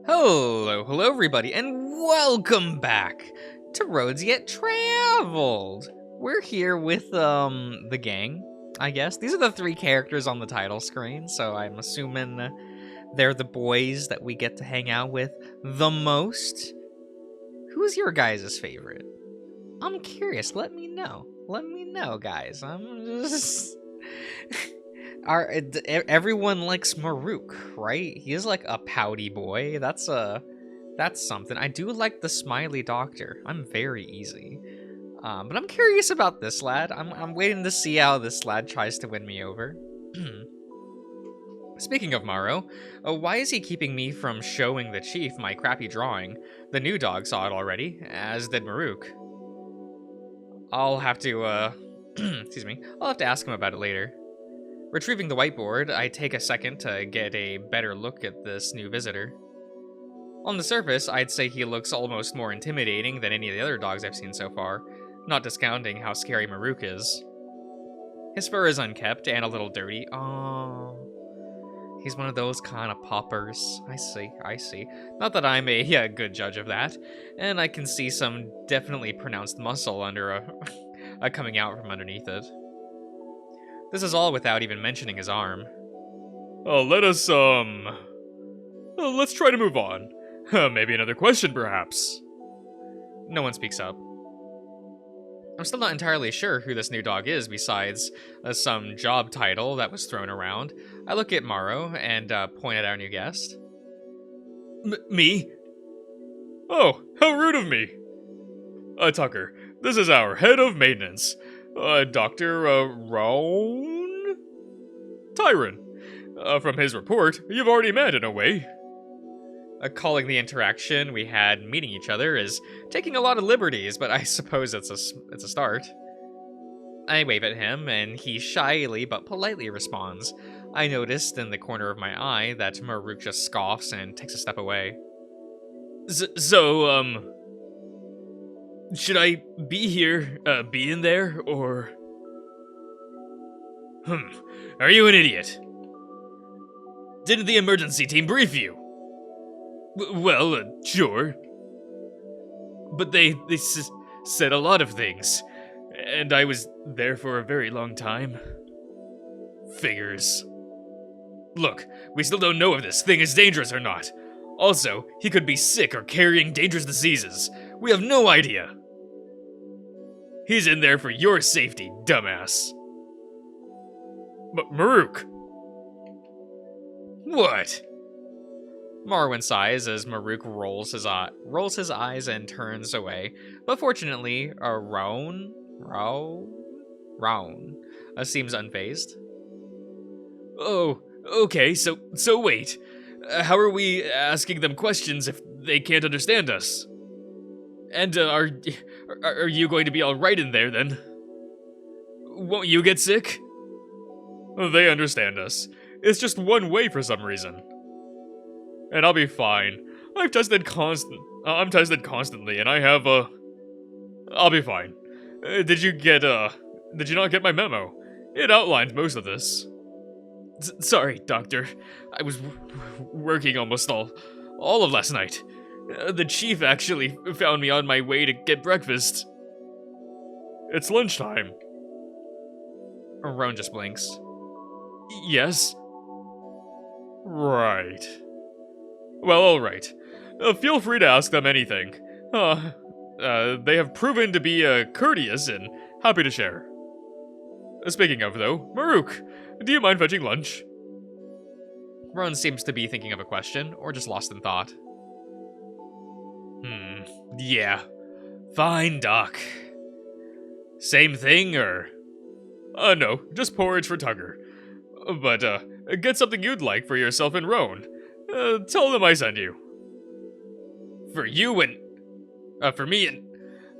Hello everybody, and welcome back to Roads Yet Traveled. We're here with the gang, I guess. These are the three characters on the title screen, so I'm assuming they're the boys that we get to hang out with the most. Who's your guys' favorite? I'm curious. Let me know. Let me know, guys. I'm just everyone likes Maruk, right? He is like a pouty boy. That's something. I do like the smiley doctor. I'm very easy. But I'm curious about this lad. I'm waiting to see how this lad tries to win me over. Speaking of Maro, why is he keeping me from showing the chief my crappy drawing? The new dog saw it already, as did Maruk. I'll have to, excuse me, I'll have to ask him about it later. Retrieving the whiteboard, I take a second to get a better look at this new visitor. On the surface, I'd say he looks almost more intimidating than any of the other dogs I've seen so far, not discounting how scary Maruk is. His fur is unkempt and a little dirty. Oh, he's one of those kind of poppers. I see. Not that I'm a good judge of that, and I can see some definitely pronounced muscle under a coming out from underneath it. This is all without even mentioning his arm. Let's try to move on. Maybe another question, perhaps. No one speaks up. I'm still not entirely sure who this new dog is besides some job title that was thrown around. I look at Maro and point at our new guest. Me? Oh, how rude of me. Tucker, this is our head of maintenance. Dr. Roan? Tyron. From his report, you've already met in a way. Calling the interaction we had meeting each other is taking a lot of liberties, but I suppose it's a start. I wave at him, and he shyly but politely responds. I noticed in the corner of my eye that Maruk just scoffs and takes a step away. Should I be here, be in there, or... Are you an idiot? Didn't the emergency team brief you? Well, sure. But they said a lot of things, and I was there for a very long time. Figures. Look, we still don't know if this thing is dangerous or not. Also, he could be sick or carrying dangerous diseases. We have no idea. He's in there for your safety, dumbass. Maruk! What? Marwin sighs as Maruk rolls his eyes and turns away. But fortunately, Roan seems unfazed. Oh, okay, so wait. How are we asking them questions if they can't understand us? And are you going to be alright in there, then? Won't you get sick? They understand us. It's just one way for some reason. And I'll be fine. I'm tested constantly, and I have, I'll be fine. Did you not get my memo? It outlined most of this. Sorry, Doctor. I was working almost all of last night. The chief actually found me on my way to get breakfast. It's lunchtime. Roan just blinks. Yes? Right. Well, alright. Feel free to ask them anything. They have proven to be courteous and happy to share. Speaking of, though, Maruk, do you mind fetching lunch? Roan seems to be thinking of a question, or just lost in thought. Yeah. Fine, Doc. Same thing, or... no, just porridge for Tucker. But, get something you'd like for yourself and Roan. Tell them I sent you. For you and... for me and...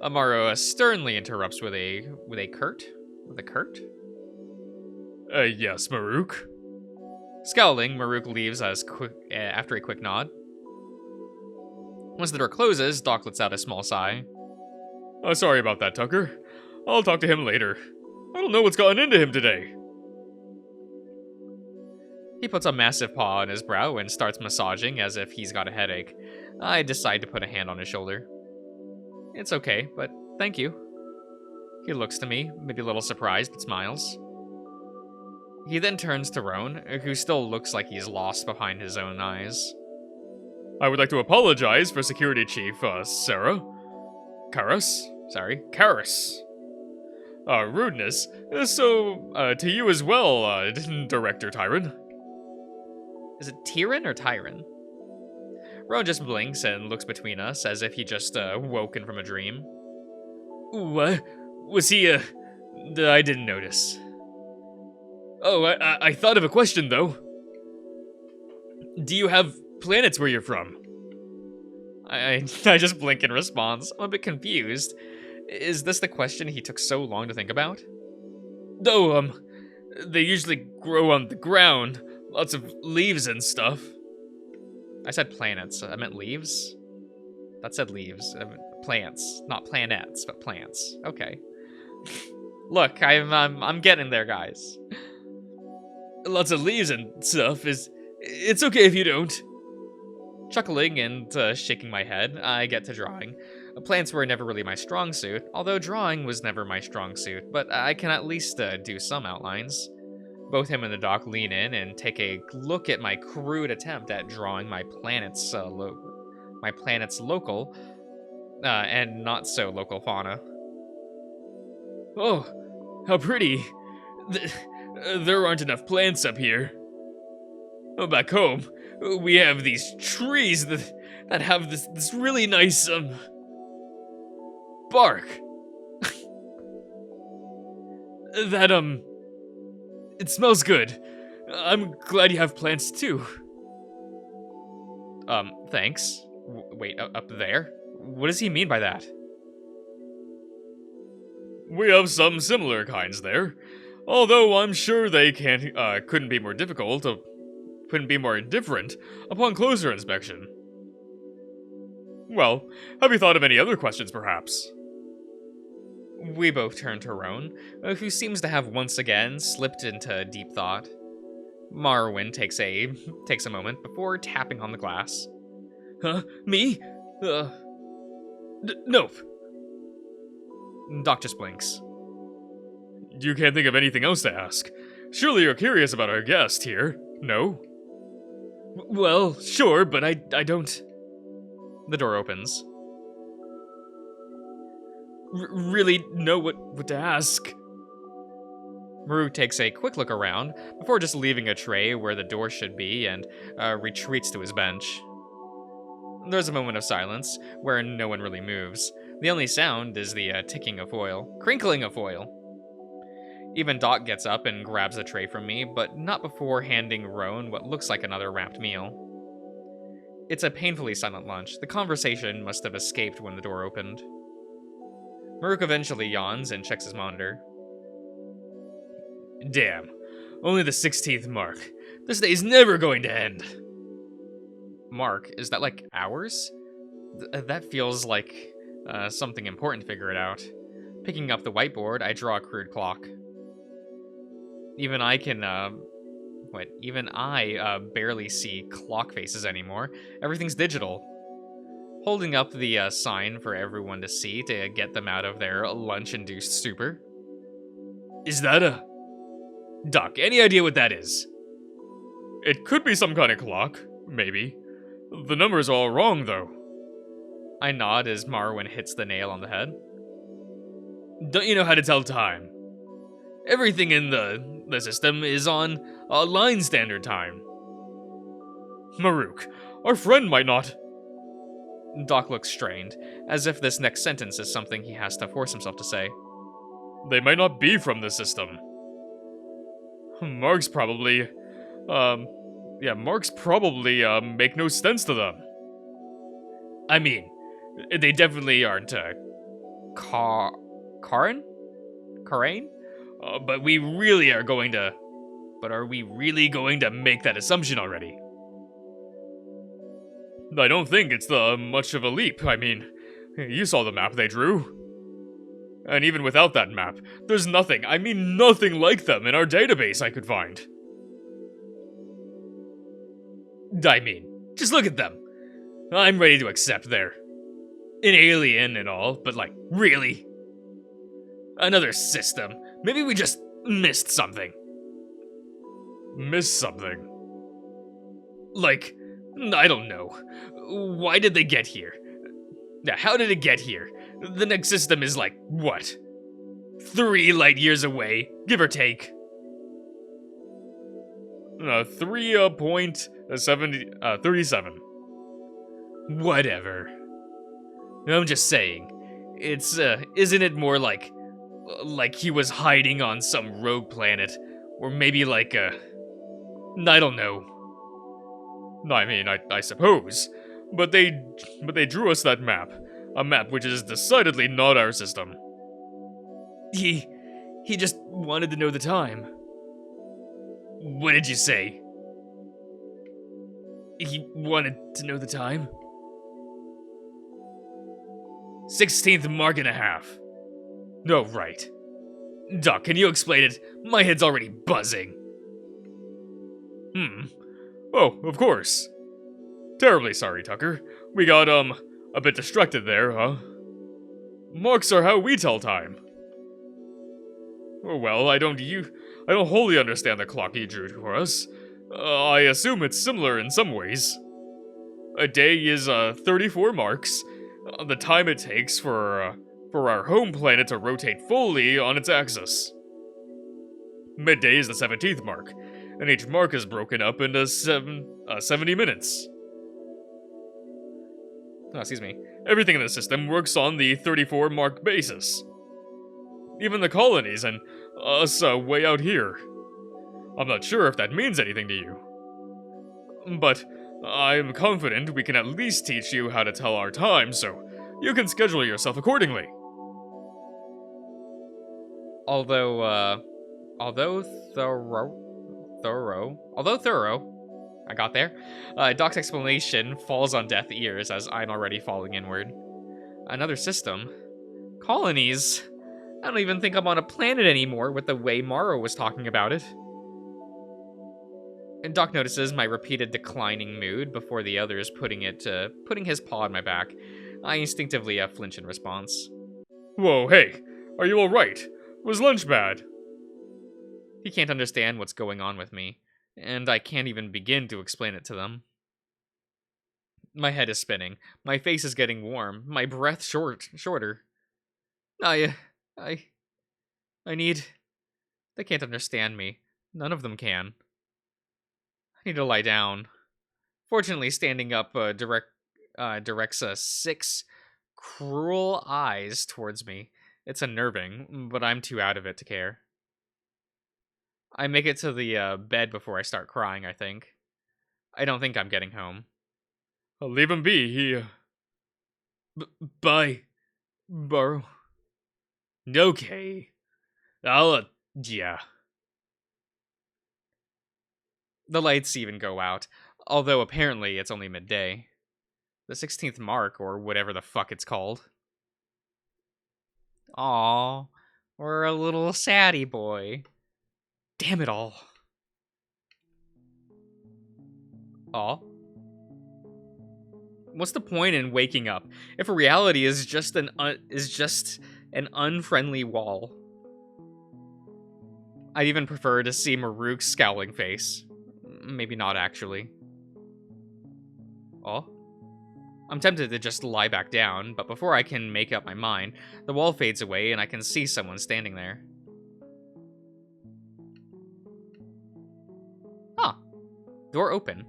Amaro sternly interrupts with a curt? Yes, Maruk. Scowling, Maruk leaves after a quick nod. Once the door closes, Doc lets out a small sigh. Sorry about that, Tucker. I'll talk to him later. I don't know what's gotten into him today. He puts a massive paw on his brow and starts massaging as if he's got a headache. I decide to put a hand on his shoulder. It's okay, but thank you. He looks to me, maybe a little surprised, but smiles. He then turns to Roan, who still looks like he's lost behind his own eyes. I would like to apologize for Security Chief, Sarah. Karis. Rudeness. So, to you as well, Director Tyron. Is it Tyron or Tyron? Roan just blinks and looks between us as if he just woken from a dream. What? Was he, I didn't notice. Oh, I thought of a question, though. Do you have planets where you're from? I just blink in response. I'm a bit confused. Is this the question he took so long to think about? No, they usually grow on the ground. Lots of leaves and stuff. I said planets. I meant leaves? That said leaves. I meant plants. Not planets, but plants. Okay. Look, I'm getting there, guys. Lots of leaves and stuff it's okay if you don't. Chuckling and shaking my head, I get to drawing. Plants were never really my strong suit, although drawing was never my strong suit, but I can at least do some outlines. Both him and the doc lean in and take a look at my crude attempt at drawing my planet's local and not so local fauna. Oh, how pretty. There aren't enough plants up here. Back home, we have these trees that have this really nice, bark. It smells good. I'm glad you have plants too. Thanks. Wait, up there? What does he mean by that? We have some similar kinds there. Although I'm sure they couldn't be more different upon closer inspection. Well, have you thought of any other questions, perhaps? We both turn to Roan, who seems to have once again slipped into deep thought. Marwyn takes a moment before tapping on the glass. Huh? Me? Nope. Doc just blinks. You can't think of anything else to ask. Surely you're curious about our guest here, no? Well, sure, but I don't... The door opens. Really know what to ask. Maruk takes a quick look around before just leaving a tray where the door should be and retreats to his bench. There's a moment of silence where no one really moves. The only sound is the crinkling of foil. Even Doc gets up and grabs the tray from me, but not before handing Roan what looks like another wrapped meal. It's a painfully silent lunch. The conversation must have escaped when the door opened. Maruk eventually yawns and checks his monitor. Damn, only the 16th mark. This day's never going to end. Mark, is that like hours? That feels like something important to figure it out. Picking up the whiteboard, I draw a crude clock. Even I barely see clock faces anymore. Everything's digital. Holding up the sign for everyone to see to get them out of their lunch-induced stupor. Is that a... Doc, any idea what that is? It could be some kind of clock, maybe. The number's all wrong, though. I nod as Marwyn hits the nail on the head. Don't you know how to tell time? Everything in the system is on line standard time. Maruk, our friend might not... Doc looks strained, as if this next sentence is something he has to force himself to say. They might not be from the system. Marks probably make no sense to them. I mean, they definitely aren't, Karen? But we really are going to... But are we really going to make that assumption already? I don't think it's much of a leap. I mean, you saw the map they drew. And even without that map, there's nothing like them in our database I could find. I mean, just look at them. I'm ready to accept they're an alien and all, but like, really? Another system. Maybe we just missed something. Missed something? Like, I don't know. Why did they get here? Now, how did it get here? The next system is like, what? 3 light years away, give or take. 3.37. Whatever. I'm just saying. It's, isn't it more like he was hiding on some rogue planet? Or maybe like, I don't know. I mean, I suppose. But they drew us that map. A map which is decidedly not our system. He just wanted to know the time. What did you say? He wanted to know the time? 16th mark and a half. No, right. Doc, can you explain it? My head's already buzzing. Oh, of course. Terribly sorry, Tucker. We got, a bit distracted there, huh? Marks are how we tell time. Oh, well, I don't wholly understand the clock you drew for us. I assume it's similar in some ways. A day is, 34 marks. The time it takes for our home planet to rotate fully on its axis. Midday is the 17th mark, and each mark is broken up into 70 minutes. Oh, excuse me. Everything in the system works on the 34 mark basis. Even the colonies and us way out here. I'm not sure if that means anything to you. But I'm confident we can at least teach you how to tell our time, so you can schedule yourself accordingly. Although thorough, I got there. Doc's explanation falls on deaf ears as I'm already falling inward. Another system? Colonies? I don't even think I'm on a planet anymore with the way Morrow was talking about it. And Doc notices my repeated declining mood before the others putting his paw on my back. I instinctively flinch in response. Whoa, hey, are you alright? Was lunch bad? He can't understand what's going on with me, and I can't even begin to explain it to them. My head is spinning, my face is getting warm, my breath shorter. I need... They can't understand me. None of them can. I need to lie down. Fortunately, standing up directs 6 cruel eyes towards me. It's unnerving, but I'm too out of it to care. I make it to the bed before I start crying, I think. I don't think I'm getting home. I'll leave him be, he... Bye, Burrow. Okay. I'll, yeah. The lights even go out, although apparently it's only midday. The 16th mark, or whatever the fuck it's called. Aww, we're a little saddy boy. Damn it all. Aw. What's the point in waking up if reality is just an unfriendly wall? I'd even prefer to see Maruk's scowling face. Maybe not actually. Oh? I'm tempted to just lie back down, but before I can make up my mind, the wall fades away and I can see someone standing there. Huh. Door open.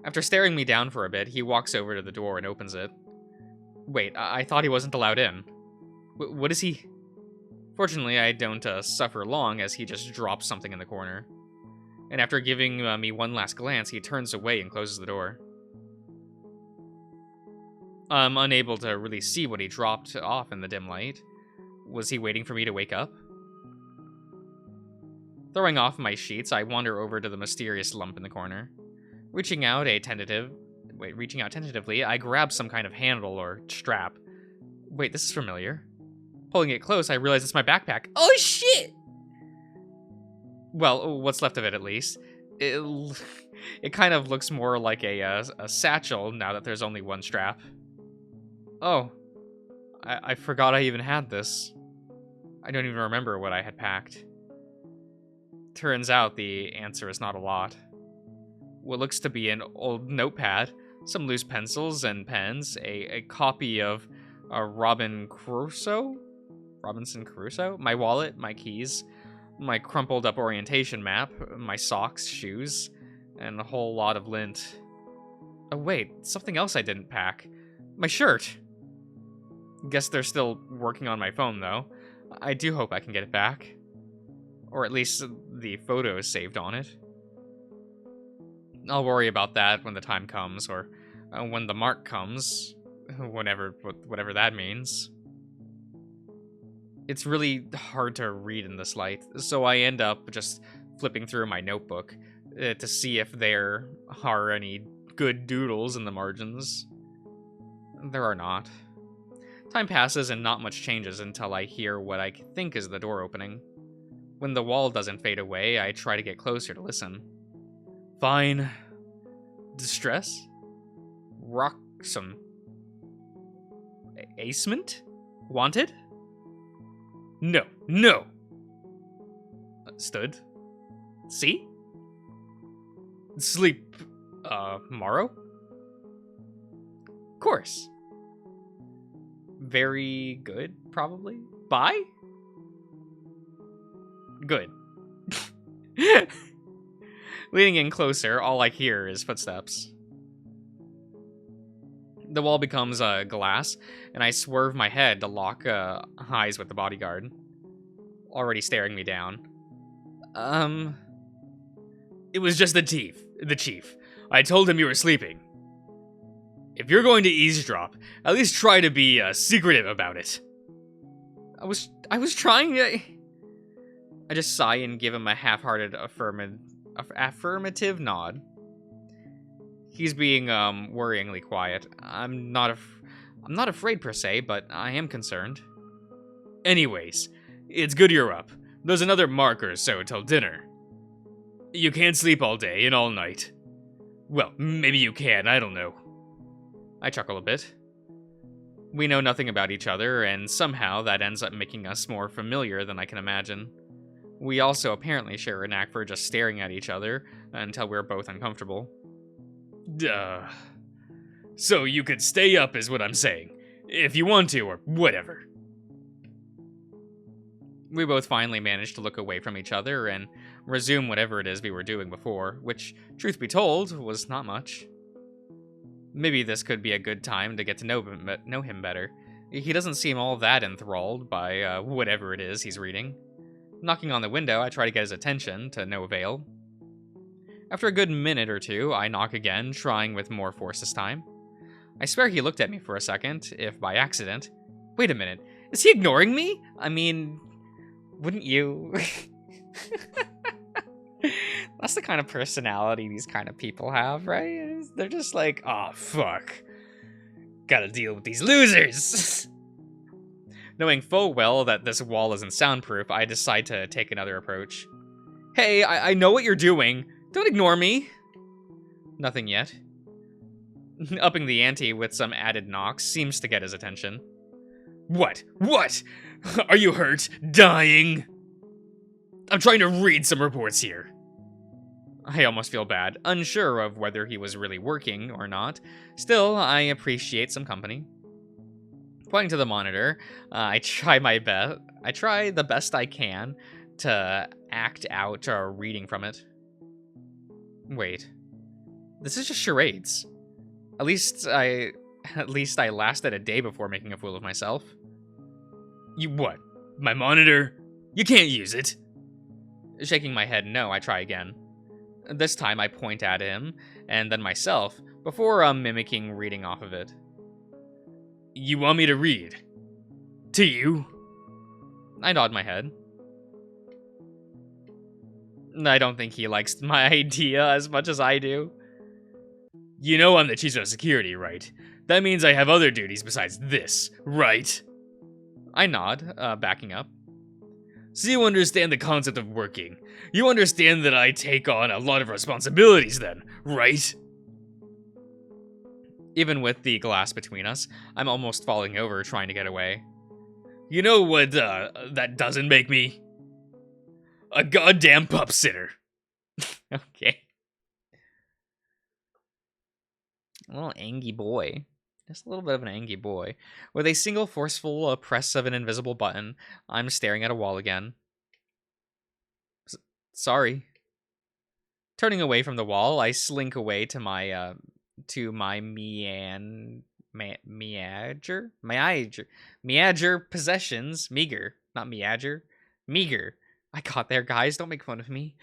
After staring me down for a bit, he walks over to the door and opens it. Wait, I thought he wasn't allowed in. What is he? Fortunately, I don't suffer long as he just drops something in the corner. And after giving me one last glance, he turns away and closes the door. I'm unable to really see what he dropped off in the dim light. Was he waiting for me to wake up? Throwing off my sheets, I wander over to the mysterious lump in the corner. Reaching out tentatively, I grab some kind of handle or strap. Wait, this is familiar. Pulling it close, I realize it's my backpack. Oh shit! Well, what's left of it at least. It, it kind of looks more like a satchel now that there's only one strap. Oh, I forgot I even had this. I don't even remember what I had packed. Turns out the answer is not a lot. What looks to be an old notepad, some loose pencils and pens, a copy of Robinson Crusoe, my wallet, my keys, my crumpled up orientation map, my socks, shoes, and a whole lot of lint. Oh wait, something else I didn't pack. My shirt. Guess they're still working on my phone though. I do hope I can get it back. Or at least the photos saved on it. I'll worry about that when the time comes, or when the mark comes, whatever that means. It's really hard to read in this light, so I end up just flipping through my notebook to see if there are any good doodles in the margins. There are not. Time passes and not much changes until I hear what I think is the door opening. When the wall doesn't fade away, I try to get closer to listen. Fine. Distress? Roxum. Acement? Wanted? No. Stood. See? Sleep. Morrow? Course. Very good, probably. Bye? Good. Leaning in closer, all I hear is footsteps. The wall becomes glass, and I swerve my head to lock eyes with the bodyguard, already staring me down. It was just the chief. I told him you were sleeping. If you're going to eavesdrop, at least try to be secretive about it. I was trying. I just sigh and give him a half-hearted affirmative nod. He's being worryingly quiet. I'm not afraid per se, but I am concerned. Anyways, it's good you're up. There's another mark or so till dinner. You can't sleep all day and all night. Well, maybe you can, I don't know. I chuckle a bit. We know nothing about each other, and somehow that ends up making us more familiar than I can imagine. We also apparently share a knack for just staring at each other until we're both uncomfortable. So you could stay up is what I'm saying. If you want to, or whatever. We both finally managed to look away from each other and resume whatever it is we were doing before, which, truth be told, was not much. Maybe this could be a good time to get to know him better. He doesn't seem all that enthralled by whatever it is he's reading. Knocking on the window, I try to get his attention, to no avail. After a good minute or two, I knock again, trying with more force this time. I swear he looked at me for a second, if by accident. Wait a minute, is he ignoring me? I mean, wouldn't you? That's the kind of personality these kind of people have, right? They're just like, oh, fuck. Gotta deal with these losers. Knowing full well that this wall isn't soundproof, I decide to take another approach. Hey, I know what you're doing. Don't ignore me. Nothing yet. Upping the ante with some added knocks seems to get his attention. What? Are you hurt? Dying? I'm trying to read some reports here. I almost feel bad, unsure of whether he was really working or not. Still, I appreciate some company. Pointing to the monitor, I try the best I can to act out reading from it. Wait, this is just charades. At least I lasted a day before making a fool of myself. You what? My monitor? You can't use it. Shaking my head, no, I try again. This time I point at him, and then myself, before mimicking reading off of it. You want me to read? To you? I nod my head. I don't think he likes my idea as much as I do. You know I'm the chief of security, right? That means I have other duties besides this, right? I nod, backing up. So you understand the concept of working. You understand that I take on a lot of responsibilities then, right? Even with the glass between us, I'm almost falling over trying to get away. You know what that doesn't make me? A goddamn pup sitter. Okay. A little angry boy. Just a little bit of an angry boy. With a single forceful press of an invisible button, I'm staring at a wall again. Sorry. Turning away from the wall, I slink away to my meager possessions. Meager, not meager. Meager. I got there, guys. Don't make fun of me.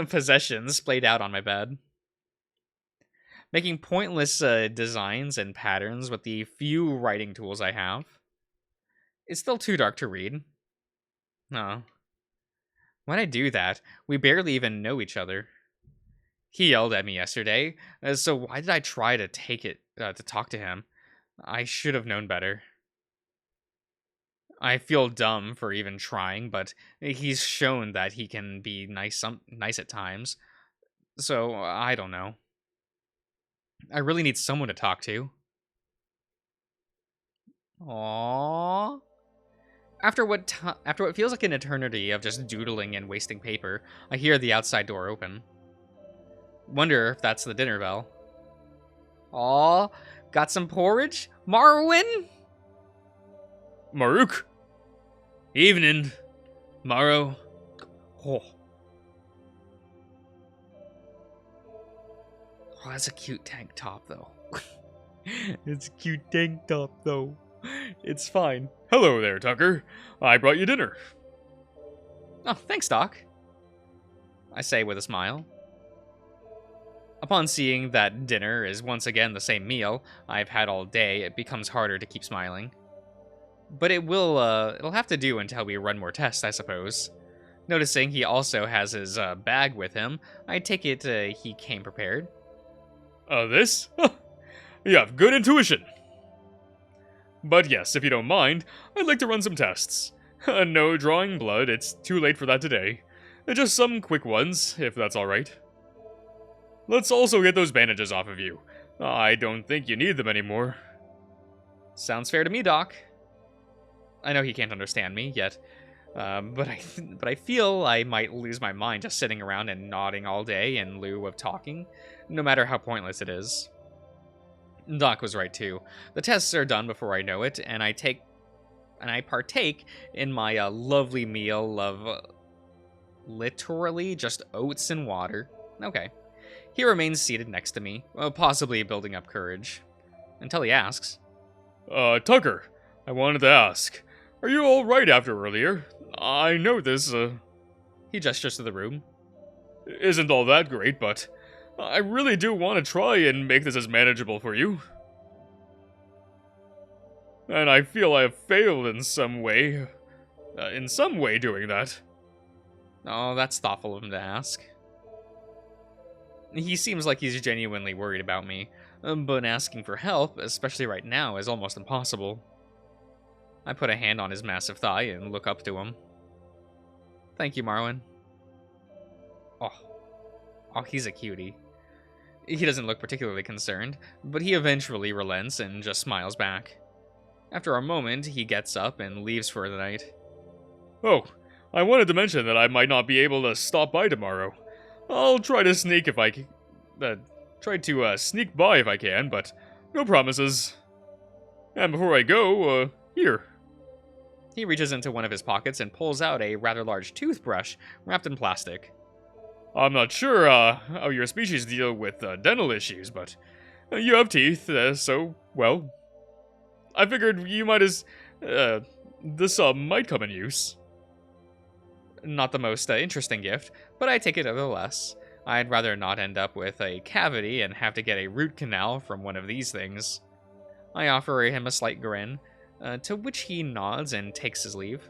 Possessions splayed out on my bed. Making pointless designs and patterns with the few writing tools I have. It's still too dark to read. No. Why'd I do that? We barely even know each other. He yelled at me yesterday, so why did I try to to talk to him? I should have known better. I feel dumb for even trying, but he's shown that he can be nice at times. So, I don't know. I really need someone to talk to. Aww. After what feels like an eternity of just doodling and wasting paper, I hear the outside door open. Wonder if that's the dinner bell. Aw, got some porridge? Marwin? Maruk? Evening. Morrow. Oh. Oh, that's a cute tank top, though. It's a cute tank top, though. It's fine. Hello there, Tucker. I brought you dinner. Oh, thanks, Doc. I say with a smile. Upon seeing that dinner is once again the same meal I've had all day, it becomes harder to keep smiling. But it'll have to do until we run more tests, I suppose. Noticing he also has his bag with him, I take it he came prepared. This? You have good intuition. But yes, if you don't mind, I'd like to run some tests. No drawing blood, it's too late for that today. Just some quick ones, if that's alright. Let's also get those bandages off of you. I don't think you need them anymore. Sounds fair to me, Doc. I know he can't understand me yet, but I feel I might lose my mind just sitting around and nodding all day in lieu of talking, no matter how pointless it is. Doc was right too. The tests are done before I know it, and I partake in my lovely meal of literally just oats and water. Okay. He remains seated next to me, possibly building up courage, until he asks, Tucker, I wanted to ask, are you alright after earlier? I know this, He gestures to the room. Isn't all that great, but I really do want to try and make this as manageable for you. And I feel I have failed in some way doing that. Oh, that's thoughtful of him to ask. He seems like he's genuinely worried about me, but asking for help, especially right now, is almost impossible. I put a hand on his massive thigh and look up to him. Thank you, Marwin. Oh, he's a cutie. He doesn't look particularly concerned, but he eventually relents and just smiles back. After a moment, he gets up and leaves for the night. Oh, I wanted to mention that I might not be able to stop by tomorrow. I'll try to sneak if I can. Sneak by if I can, but no promises. And before I go, here. He reaches into one of his pockets and pulls out a rather large toothbrush wrapped in plastic. I'm not sure how your species deal with dental issues, but you have teeth, so, well, I figured you might this might come in use. Not the most interesting gift, but I take it nevertheless. I'd rather not end up with a cavity and have to get a root canal from one of these things. I offer him a slight grin, to which he nods and takes his leave.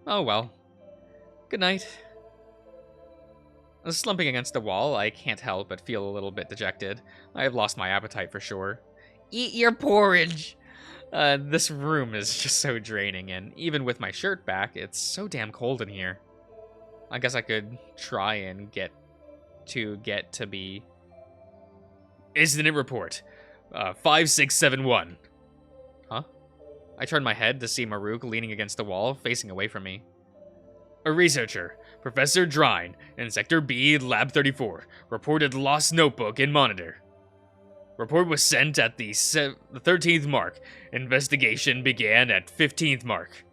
Oh well. Good night. Slumping against the wall, I can't help but feel a little bit dejected. I have lost my appetite for sure. Eat your porridge! This room is just so draining, and even with my shirt back, it's so damn cold in here. I guess I could try and get to be... Incident report. 5671. Huh? I turned my head to see Maruk leaning against the wall, facing away from me. A researcher, Professor Drine, in Sector B, Lab 34, reported lost notebook and monitor. Report was sent at the 13th mark. Investigation began at 15th mark.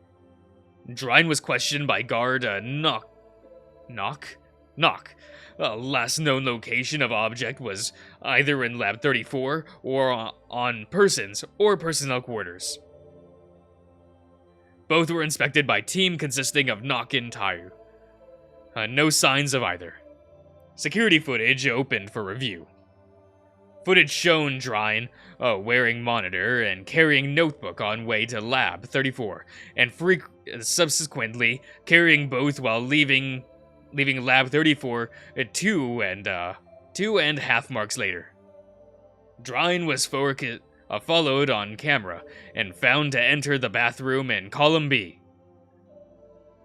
Drine was questioned by guard Knock. Last known location of object was either in Lab 34 or on persons or personnel quarters. Both were inspected by team consisting of Knock and Tayu. No signs of either. Security footage opened for review. Footage shown Drine wearing monitor and carrying notebook on way to Lab 34, and subsequently carrying both while leaving Lab 34 two and a half marks later. Drine was followed on camera and found to enter the bathroom in column B.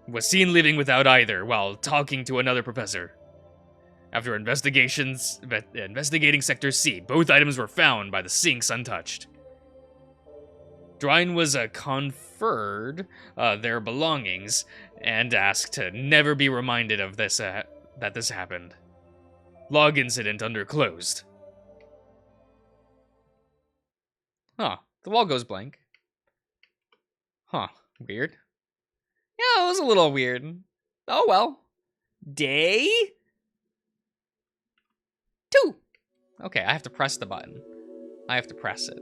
Was seen leaving without either while talking to another professor. After investigating Sector C, both items were found by the sinks untouched. Drine was conferred their belongings and asked to never be reminded of this that this happened. Log incident under closed. Huh. The wall goes blank. Huh. Weird. Yeah, it was a little weird. Oh well. Day 2. Okay, I have to press the button. I have to press it.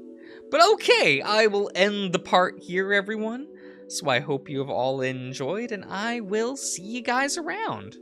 But okay, I will end the part here, everyone. So I hope you have all enjoyed, and I will see you guys around.